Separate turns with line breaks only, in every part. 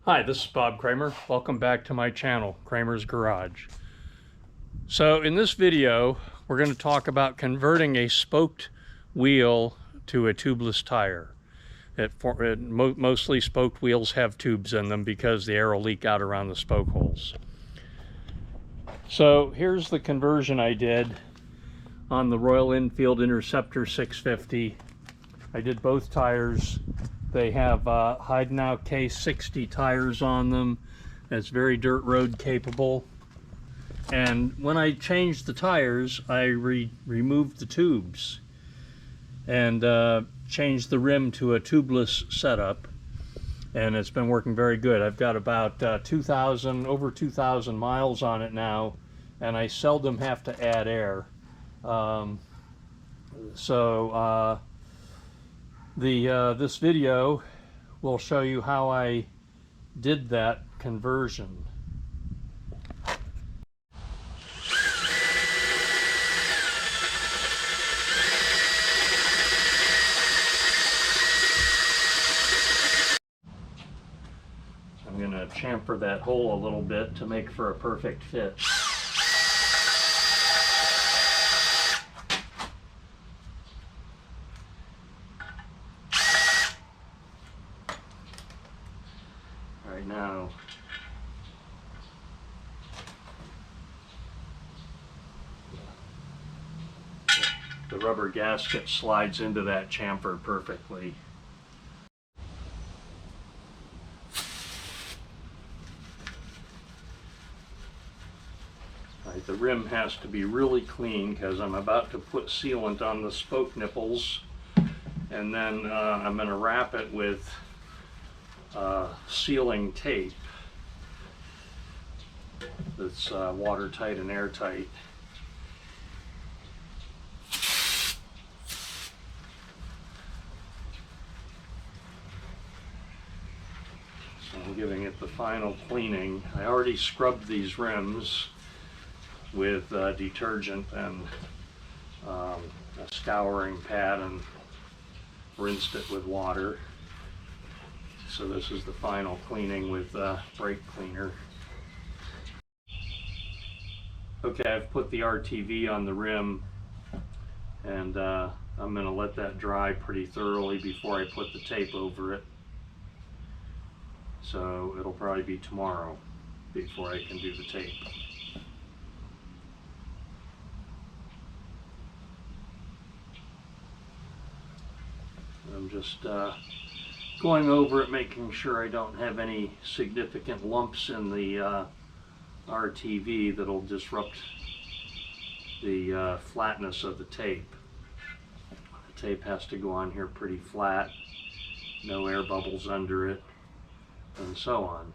Hi, this is Bob Kramer. Welcome back to my channel, Kramer's Garage. So in this video, we're going to talk about converting a spoked wheel to a tubeless tire. Mostly spoked wheels have tubes in them because the air will leak out around the spoke holes. So here's the conversion I did on the Royal Enfield Interceptor 650. I did both tires. They have Heidenau K60 tires on them. It's very dirt road capable. And when I changed the tires, I removed the tubes and changed the rim to a tubeless setup. And it's been working very good. I've got about over 2,000 miles on it now, and I seldom have to add air. This video will show you how I did that conversion. I'm going to chamfer that hole a little bit to make for a perfect fit. Right now, the rubber gasket slides into that chamfer perfectly. Right, the rim has to be really clean because I'm about to put sealant on the spoke nipples, and then I'm going to wrap it with sealing tape that's watertight and airtight. So I'm giving it the final cleaning. I already scrubbed these rims with detergent and a scouring pad and rinsed it with water. So this is the final cleaning with brake cleaner. Okay, I've put the RTV on the rim, and I'm going to let that dry pretty thoroughly before I put the tape over it. So it'll probably be tomorrow before I can do the tape. I'm just going over it, making sure I don't have any significant lumps in the RTV that'll disrupt the flatness of the tape. The tape has to go on here pretty flat, no air bubbles under it, and so on.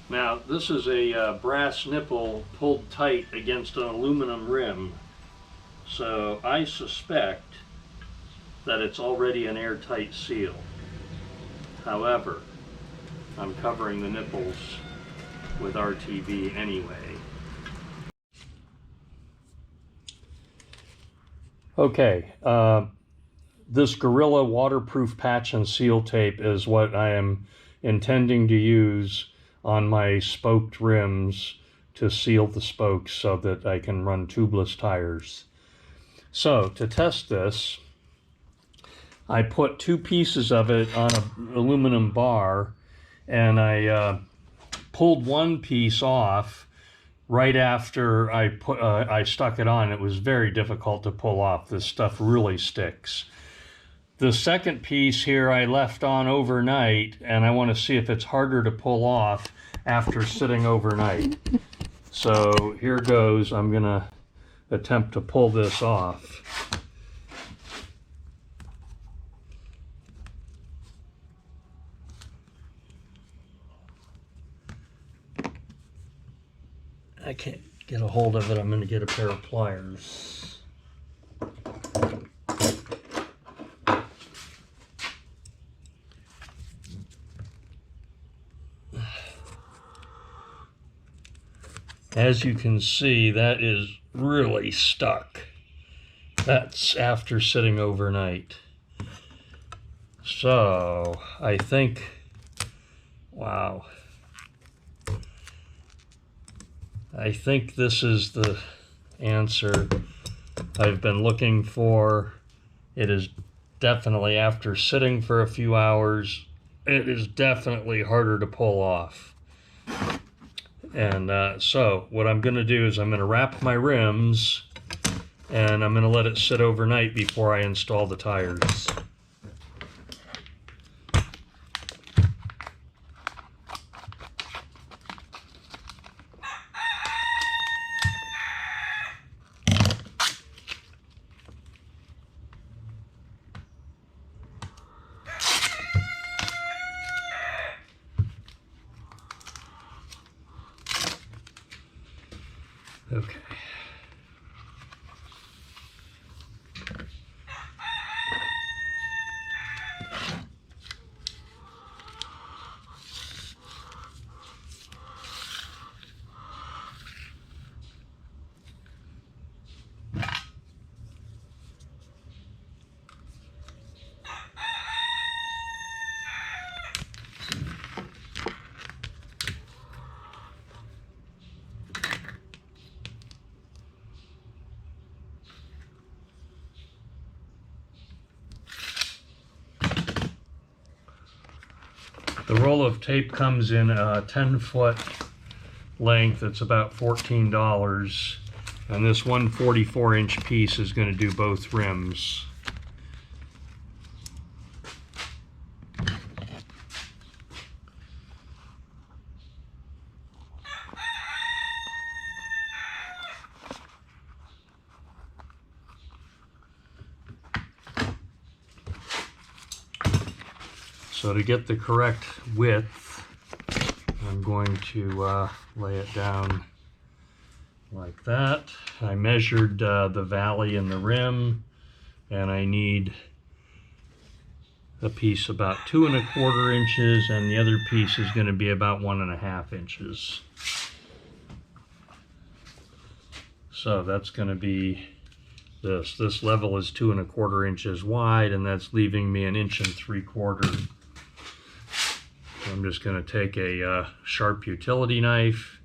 Now, this is a brass nipple pulled tight against an aluminum rim, so I suspect that it's already an airtight seal. However, I'm covering the nipples with RTV anyway. Okay, this Gorilla waterproof patch and seal tape is what I am intending to use on my spoked rims to seal the spokes so that I can run tubeless tires. So, to test this, I put 2 pieces of it on an aluminum bar, and I pulled one piece off right after I stuck it on. It was very difficult to pull off. This stuff really sticks. The second piece here I left on overnight, and I want to see if it's harder to pull off after sitting overnight. So here goes. I'm going to attempt to pull this off. I can't get a hold of it. I'm going to get a pair of pliers. As you can see, that is really stuck. That's after sitting overnight. So I think Wow. I think this is the answer I've been looking for. It is definitely, after sitting for a few hours, it is definitely harder to pull off. And so what I'm going to do is I'm going to wrap my rims and I'm going to let it sit overnight before I install the tires. Okay. The roll of tape comes in a 10-foot length. It's about $14. And this 144-inch piece is going to do both rims. So to get the correct width, I'm going to lay it down like that. I measured the valley in the rim, and I need a piece about 2 1/4 inches, and the other piece is going to be about 1 1/2 inches. So that's going to be this. This level is 2 1/4 inches wide, and that's leaving me 1 3/4 inches. I'm just going to take a sharp utility knife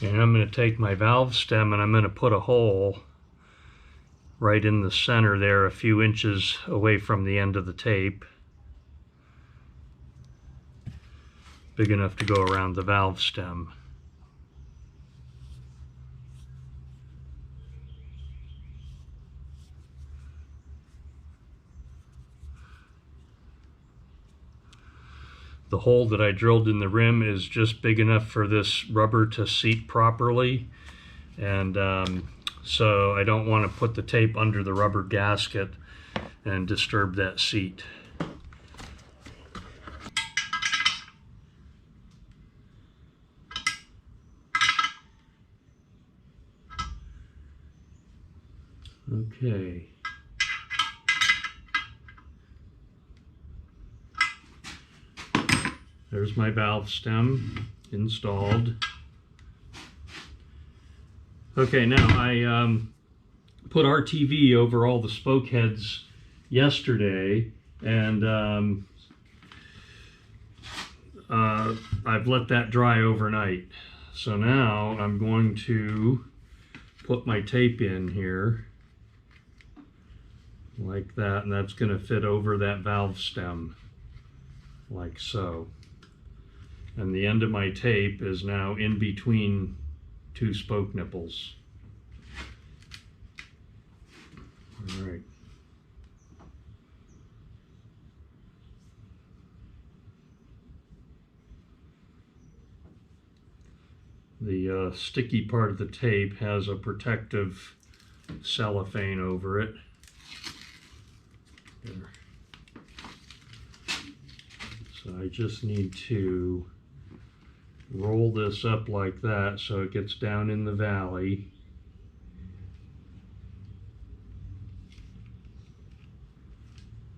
and I'm going to take my valve stem and I'm going to put a hole right in the center there, a few inches away from the end of the tape, big enough to go around the valve stem. The hole that I drilled in the rim is just big enough for this rubber to seat properly, and so I don't want to put the tape under the rubber gasket and disturb that seat. Okay. There's my valve stem installed. Okay, now I put RTV over all the spoke heads yesterday, and I've let that dry overnight. So now I'm going to put my tape in here like that, and that's going to fit over that valve stem like so. And the end of my tape is now in between 2 spoke nipples. All right. The sticky part of the tape has a protective cellophane over it. There. So I just need to roll this up like that so it gets down in the valley.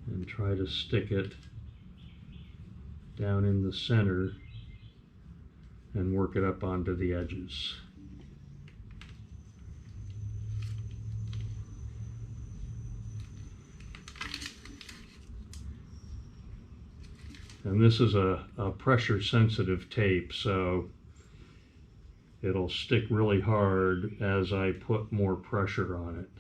And try to stick it down in the center and work it up onto the edges. And this is a pressure sensitive tape, so it'll stick really hard as I put more pressure on it.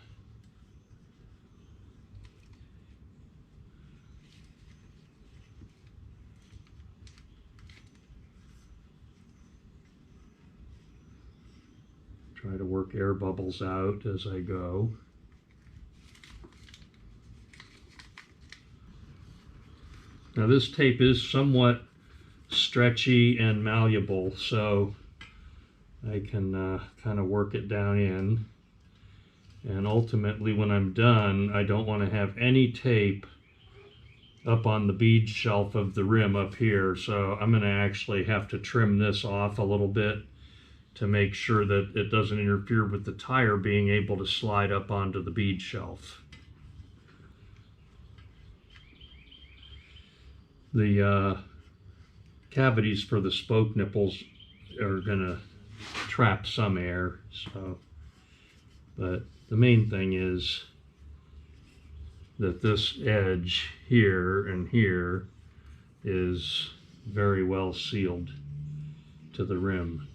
Try to work air bubbles out as I go. Now this tape is somewhat stretchy and malleable, so I can kind of work it down in. And ultimately when I'm done, I don't want to have any tape up on the bead shelf of the rim up here, so I'm going to actually have to trim this off a little bit to make sure that it doesn't interfere with the tire being able to slide up onto the bead shelf. The cavities for the spoke nipples are going to trap some air, so, but the main thing is that this edge here and here is very well sealed to the rim.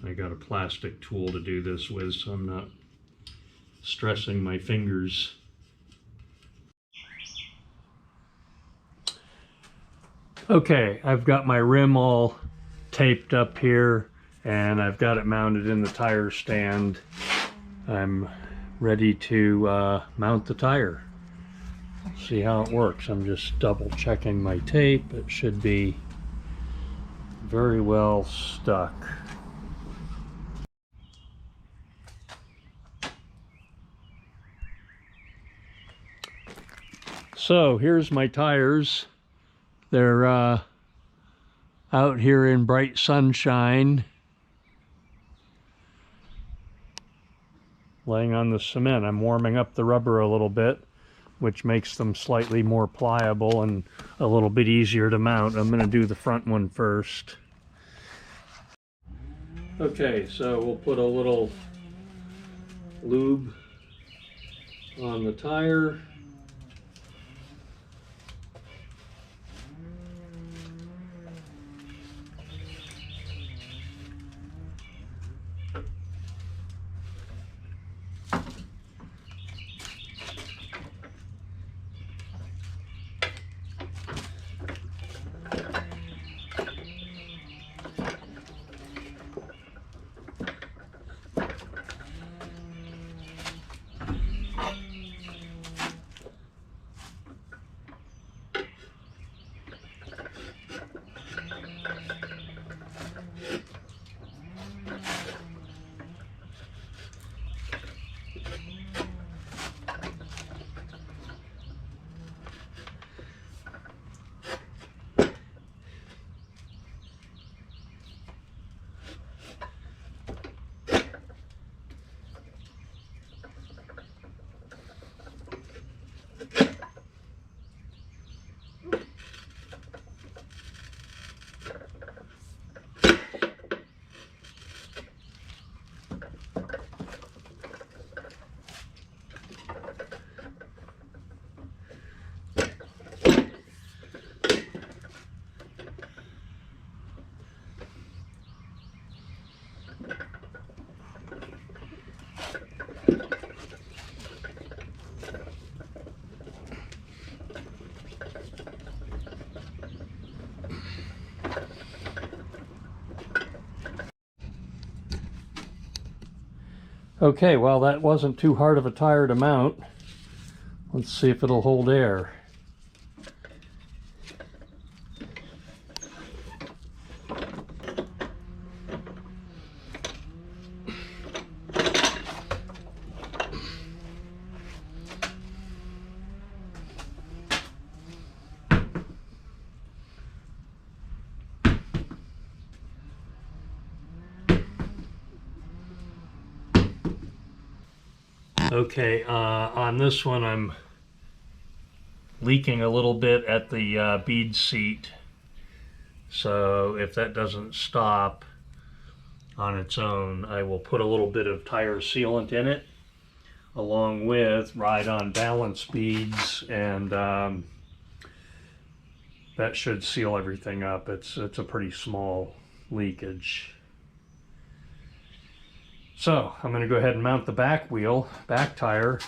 I got a plastic tool to do this with, so I'm not stressing my fingers. Okay, I've got my rim all taped up here and I've got it mounted in the tire stand. I'm ready to mount the tire. See how it works. I'm just double checking my tape. It should be very well stuck. So here's my tires. They're out here in bright sunshine, laying on the cement. I'm warming up the rubber a little bit, which makes them slightly more pliable and a little bit easier to mount. I'm going to do the front one first. Okay, so we'll put a little lube on the tire. Okay, well that wasn't too hard of a tire to mount. Let's see if it'll hold air. Okay, on this one I'm leaking a little bit at the bead seat, so if that doesn't stop on its own, I will put a little bit of tire sealant in it along with ride on balance beads, and that should seal everything up. It's a pretty small leakage. So I'm going to go ahead and mount the back tire.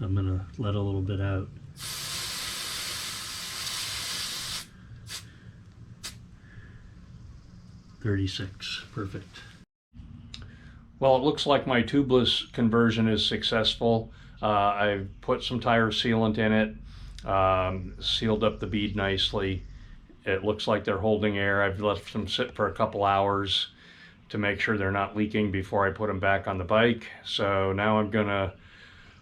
I'm going to let a little bit out. 36, perfect. Well, it looks like my tubeless conversion is successful. I've put some tire sealant in it, sealed up the bead nicely. It looks like they're holding air. I've left them sit for a couple hours to make sure they're not leaking before I put them back on the bike. So now I'm gonna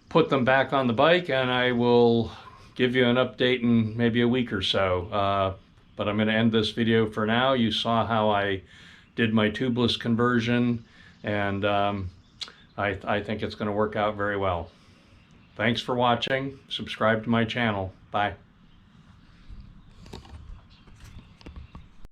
put them back on the bike, and I will give you an update in maybe a week or so. But I'm gonna end this video for now. You saw how I did my tubeless conversion, and I think it's gonna work out very well. Thanks for watching. Subscribe to my channel. Bye.